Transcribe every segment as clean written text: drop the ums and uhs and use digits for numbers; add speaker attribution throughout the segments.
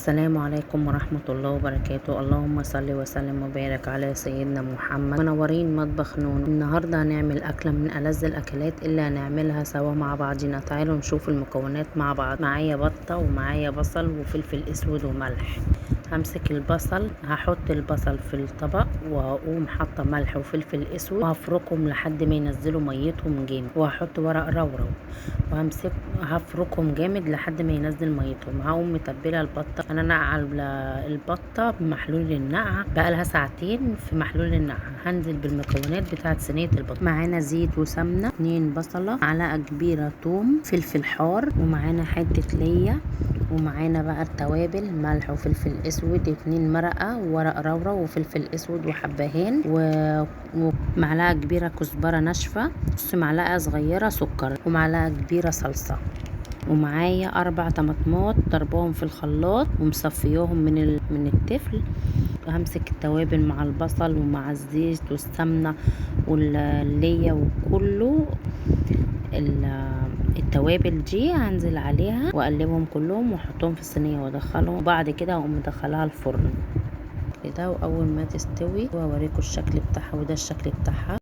Speaker 1: السلام عليكم ورحمة الله وبركاته. اللهم صل وسلم وبارك على سيدنا محمد. منورين مطبخ نونو. النهاردة هنعمل أكلة من ألذ الأكلات اللي هنعملها سوا مع بعضنا. تعالوا نشوف المكونات مع بعض. معايا بطة ومعايا بصل وفلفل اسود وملح. همسك البصل، هحط البصل في الطبق وهقوم حاطه ملح وفلفل اسود وهفركهم لحد ما ينزلوا ميتهم جامد، وهحط ورق رورو وهمسك هفركهم جامد لحد ما ينزل ميتهم. هقوم متبله البطه. انا نقع البطه بمحلول النقع بقالها ساعتين في محلول النقع. هنزل بالمكونات بتاعت صينيه البطه. معانا زيت وسمنه، 2 بصله، معلقه كبيره توم، فلفل حار، ومعانا حته ليا، ومعانا بقى التوابل ملح وفلفل اسود، 2 مرقه وورق رورو وفلفل اسود وحبهان ومعلقه كبيره كزبره ناشفه، نص معلقه صغيره سكر، ومعلقه كبيره صلصه، ومعايا 4 طماطمات ضربهم في الخلاط ومصفياهم من التفل. همسك التوابل مع البصل ومع الزيت والسمنه والليا وكله التوابل دي هنزل عليها واقلبهم كلهم واحطهم في الصينيه وادخلهم، وبعد كده هقوم مدخلها الفرن كده. واول ما تستوي واوريكم الشكل بتاعها، وده الشكل بتاعها.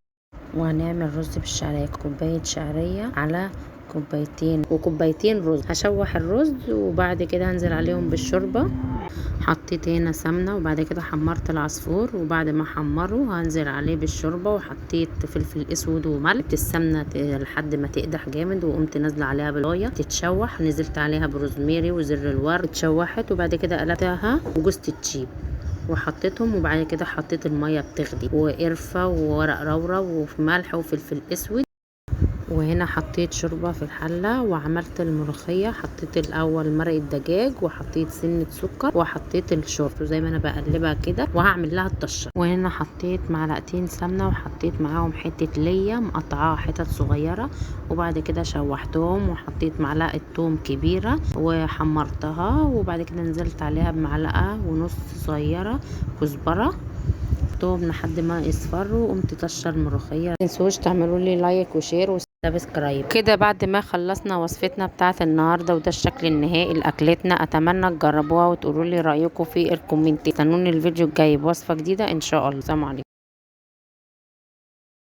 Speaker 1: وهنعمل رز بالشعريه، كوبايه شعريه على كوبايتين رز. هشوح الرز وبعد كده هنزل عليهم بالشوربه. حطيت هنا سمنه وبعد كده حمرت العصفور، وبعد ما حمره هنزل عليه بالشوربه، وحطيت فلفل اسود وملح. السمنه لحد ما تقدح جامد، وقمت نازله عليها بالرايه تتشوح. نزلت عليها بروزميري وزر الورد اتشوحت، وبعد كده قلبتها وجوز الطيب وحطيتهم، وبعد كده حطيت الميه بتغلي وقرفه وورق رورو وملح وفلفل اسود. وهنا حطيت شوربه في الحله وعملت الملوخيه. حطيت الاول مرق الدجاج وحطيت سنه سكر وحطيت الشوربه زي ما انا بقلبها كده، وهعمل لها الطشه. وهنا حطيت معلقتين سمنه وحطيت معاهم حته ليا مقطعاها حتت صغيره، وبعد كده شوحتهم وحطيت معلقه توم كبيره وحمرتها، وبعد كده نزلت عليها بمعلقه ونص صغيره كزبره لحد ما يصفروا، وقمت طشه الملوخيه. متنسوش تعملوا لي لايك وشير وسبسكرايب كده. بعد ما خلصنا وصفتنا بتاعت النهارده، وده الشكل النهائي لاكلتنا. اتمنى تجربوها وتقولوا لي رايكم في الكومنت. استنوني الفيديو الجاي بوصفه جديده ان شاء الله. سلام عليكم.